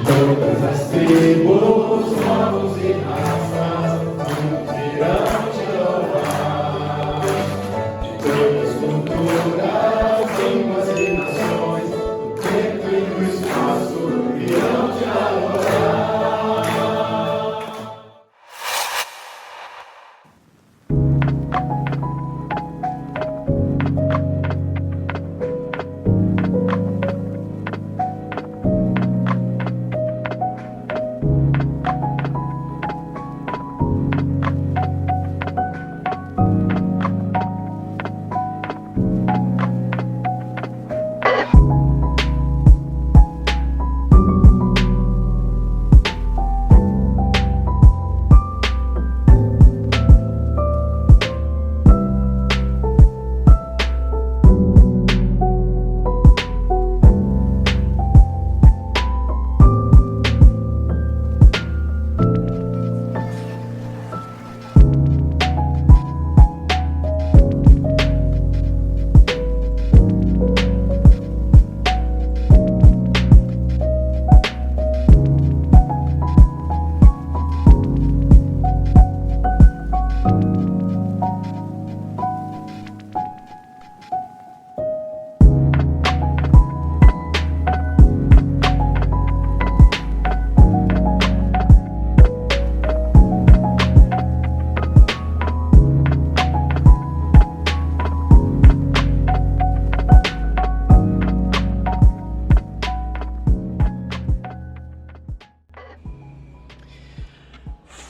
Todas as tribos, povos e raças irão te louvar. De todas as culturas, línguas e nações, no tempo e no espaço irão te adorar.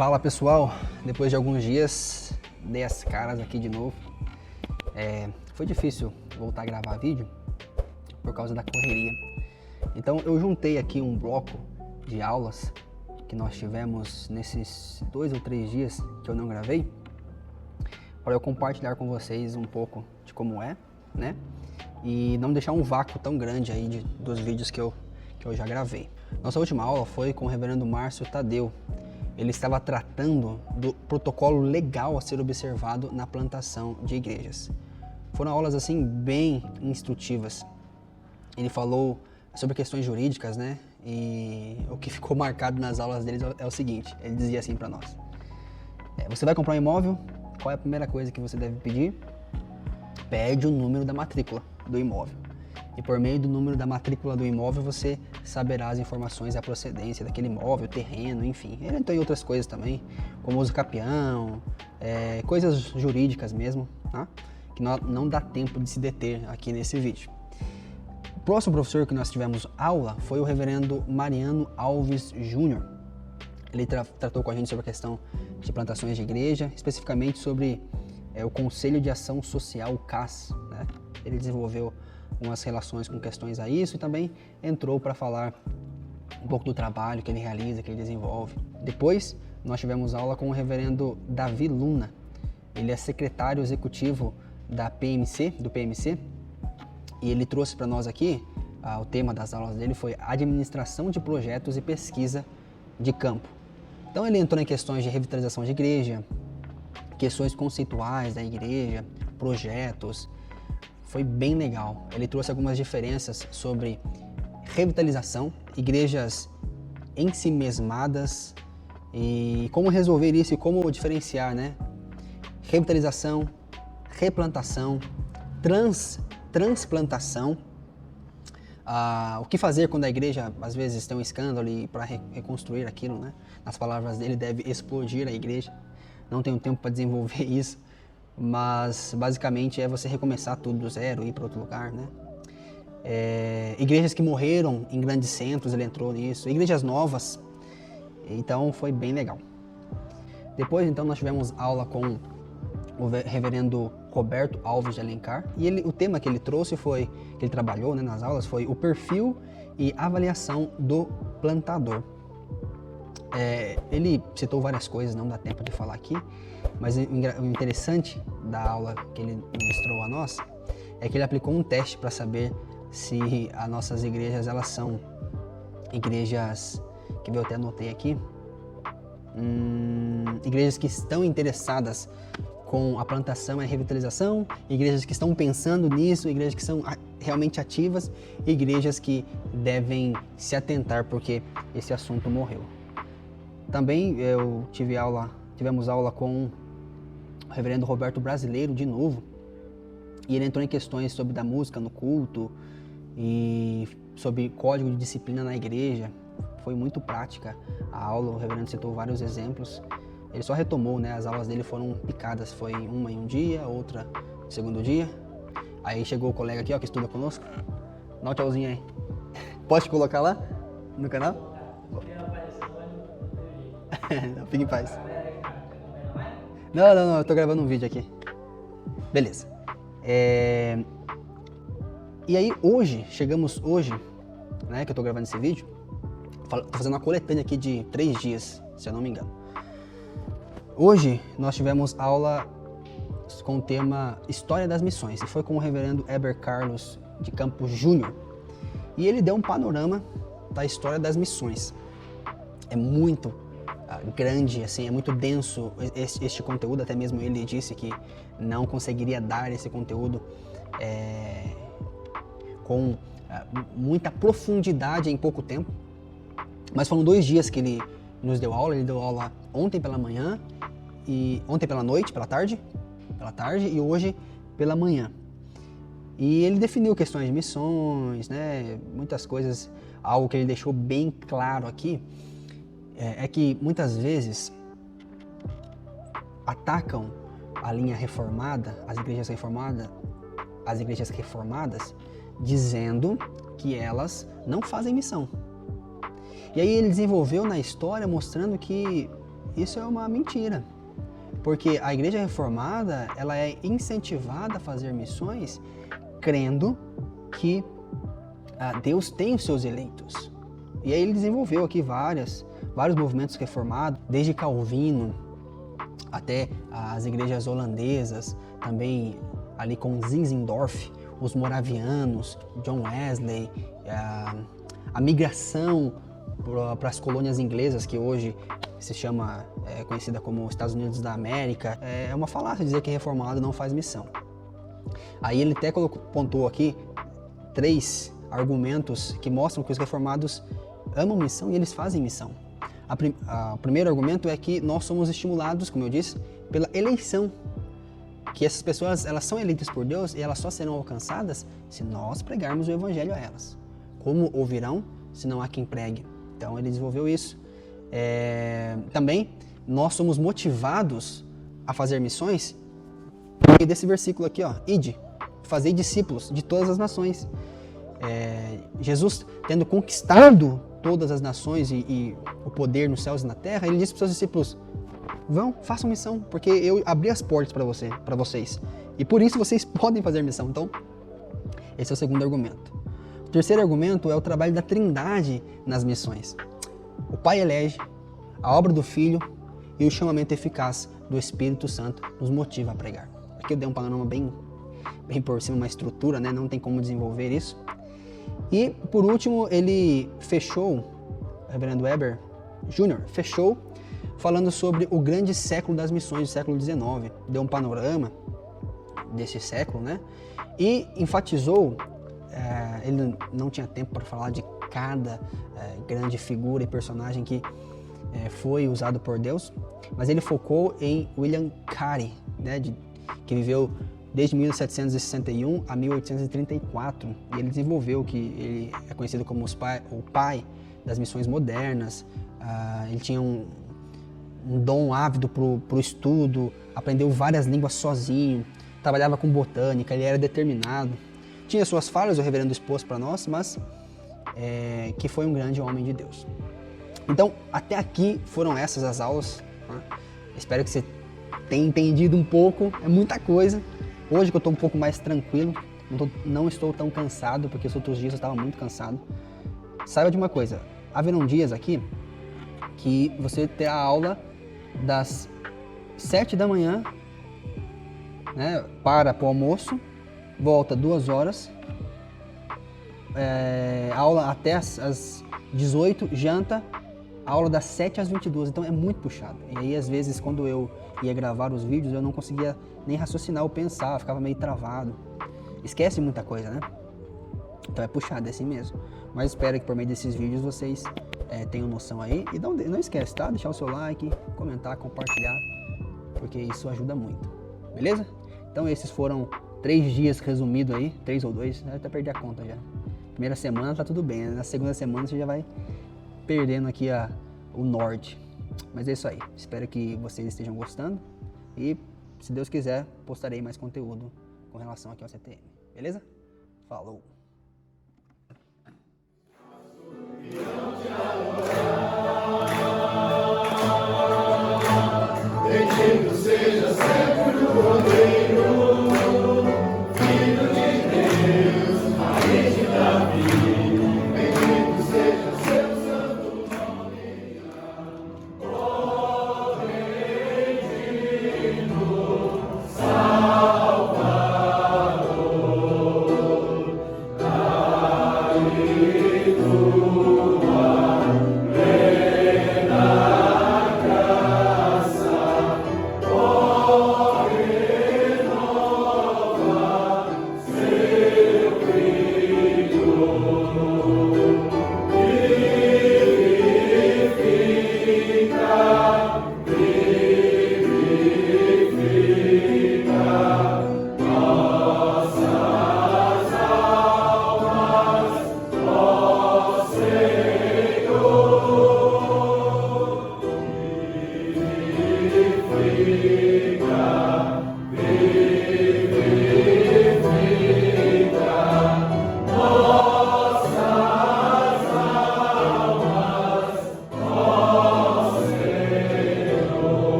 Fala pessoal, depois de alguns dias dei as caras aqui de novo. Foi difícil voltar a gravar vídeo por causa da correria. Então eu juntei aqui um bloco de aulas que nós tivemos nesses 2 ou 3 dias que eu não gravei, para eu compartilhar com vocês um pouco de como é, né? E não deixar um vácuo tão grande aí dos vídeos que eu já gravei. Nossa última aula foi com o reverendo Márcio Tadeu. Ele estava tratando do protocolo legal a ser observado na plantação de igrejas. Foram aulas assim bem instrutivas. Ele falou sobre questões jurídicas, né? E o que ficou marcado nas aulas dele é o seguinte, ele dizia assim para nós: você vai comprar um imóvel, qual é a primeira coisa que você deve pedir? Pede o número da matrícula do imóvel. E por meio do número da matrícula do imóvel você saberá as informações da procedência daquele imóvel, terreno, enfim. Ele entrou em outras coisas também, como uso capião, coisas jurídicas mesmo, tá? Que não dá tempo de se deter aqui nesse vídeo. O próximo professor que nós tivemos aula foi o reverendo Mariano Alves Júnior. Ele tratou com a gente sobre a questão de plantações de igreja, especificamente sobre o Conselho de Ação Social, o CAS, né? Ele desenvolveu umas relações com questões a isso e também entrou para falar um pouco do trabalho que ele realiza, que ele desenvolve. Depois, nós tivemos aula com o reverendo Davi Luna. Ele é secretário executivo do PMC, e ele trouxe para nós aqui, o tema das aulas dele foi Administração de Projetos e Pesquisa de Campo. Então ele entrou em questões de revitalização de igreja, questões conceituais da igreja, projetos. Foi bem legal. Ele trouxe algumas diferenças sobre revitalização, igrejas ensimesmadas e como resolver isso e como diferenciar, né? Revitalização, replantação, transplantação, o que fazer quando a igreja às vezes tem um escândalo e para reconstruir aquilo, né? Nas palavras dele, deve explodir a igreja. Não tenho tempo para desenvolver isso, mas basicamente é você recomeçar tudo do zero, ir para outro lugar, né? Igrejas que morreram em grandes centros, ele entrou nisso, igrejas novas, então foi bem legal. Depois então nós tivemos aula com o reverendo Roberto Alves de Alencar, e o tema que ele trouxe foi, que ele trabalhou, né, nas aulas, foi o perfil e avaliação do plantador. Ele citou várias coisas, não dá tempo de falar aqui, mas o interessante da aula que ele ministrou a nós é que ele aplicou um teste para saber se as nossas igrejas, elas são igrejas, que eu até anotei aqui, igrejas que estão interessadas com a plantação e a revitalização, igrejas que estão pensando nisso, igrejas que são realmente ativas, igrejas que devem se atentar porque esse assunto morreu. Também tivemos aula com o reverendo Roberto Brasileiro de novo, e ele entrou em questões sobre da música no culto e sobre código de disciplina na igreja. Foi muito prática a aula, o reverendo citou vários exemplos. Ele só retomou, né? As aulas dele foram picadas, foi uma em um dia, outra no segundo dia. Aí chegou o colega aqui, ó, que estuda conosco. Dá um tchauzinho aí. Pode colocar lá no canal? Não, fique em paz. Não, eu tô gravando um vídeo aqui. Beleza. E aí chegamos hoje, né, que eu tô gravando esse vídeo, tô fazendo uma coletânea aqui de 3 dias, se eu não me engano. Hoje nós tivemos aula com o tema História das Missões, e foi com o reverendo Heber Carlos de Campos Júnior. E ele deu um panorama da história das missões. É muito grande, assim, é muito denso este conteúdo, até mesmo ele disse que não conseguiria dar esse conteúdo com muita profundidade em pouco tempo. Mas foram 2 dias que ele nos deu aula. Ele deu aula ontem pela manhã, e ontem pela noite, pela tarde, e hoje pela manhã. E ele definiu questões de missões, né, muitas coisas. Algo que ele deixou bem claro aqui é que muitas vezes atacam a linha reformada, as igrejas reformadas, dizendo que elas não fazem missão. E aí ele desenvolveu na história mostrando que isso é uma mentira. Porque a igreja reformada, ela é incentivada a fazer missões crendo que Deus tem os seus eleitos. E aí ele desenvolveu aqui vários movimentos reformados, desde Calvino até as igrejas holandesas, também ali com Zinzendorf, os moravianos, John Wesley, a migração para as colônias inglesas, que hoje se chama, conhecida como Estados Unidos da América. É uma falácia dizer que reformado não faz missão. Aí ele até pontuou aqui 3 argumentos que mostram que os reformados amam missão e eles fazem missão. O primeiro argumento é que nós somos estimulados, como eu disse, pela eleição. Que essas pessoas, elas são eleitas por Deus e elas só serão alcançadas se nós pregarmos o evangelho a elas. Como ouvirão, se não há quem pregue? Então ele desenvolveu isso. Também nós somos motivados a fazer missões e desse versículo aqui, ó, ide, fazei discípulos de todas as nações. Jesus, tendo conquistado todas as nações e o poder nos céus e na terra, ele disse para os seus discípulos: vão, façam missão, porque eu abri as portas para vocês. E por isso vocês podem fazer missão. Então, esse é o segundo argumento. O terceiro argumento é o trabalho da Trindade nas missões. O Pai elege, a obra do Filho e o chamamento eficaz do Espírito Santo nos motiva a pregar. Aqui eu dei um panorama bem por cima, uma estrutura, né? Não tem como desenvolver isso. E, por último, ele fechou, o reverendo Heber Júnior, fechou falando sobre o grande século das missões do século XIX. Deu um panorama desse século, né? E enfatizou, ele não tinha tempo para falar de cada grande figura e personagem que foi usado por Deus, mas ele focou em William Carey, né, que viveu desde 1761 a 1834, e ele desenvolveu que ele é conhecido como o pai das missões modernas. Ele tinha um dom ávido para o estudo, aprendeu várias línguas sozinho, trabalhava com botânica, ele era determinado. Tinha suas falhas, o reverendo expôs para nós, mas que foi um grande homem de Deus. Então, até aqui foram essas as aulas, né? Espero que você tenha entendido um pouco, é muita coisa. Hoje que eu estou um pouco mais tranquilo, não estou tão cansado, porque os outros dias eu estava muito cansado. Saiba de uma coisa, haverão dias aqui que você terá aula das 7 da manhã, né, para o almoço, volta 2 horas, aula até as 18, janta, aula das 7 às 22, então é muito puxado. E aí, às vezes, quando eu ia gravar os vídeos, eu não conseguia nem raciocinar ou pensar, ficava meio travado. Esquece muita coisa, né? Então é puxado, é assim mesmo. Mas espero que por meio desses vídeos vocês tenham noção aí. E não esquece, tá? Deixar o seu like, comentar, compartilhar, porque isso ajuda muito. Beleza? Então esses foram 3 dias resumidos aí, 3 ou 2, até perdi a conta já. Primeira semana tá tudo bem, né? Na segunda semana você já vai perdendo aqui o norte. Mas é isso aí, espero que vocês estejam gostando e, se Deus quiser, postarei mais conteúdo com relação aqui ao CTM, beleza? Falou!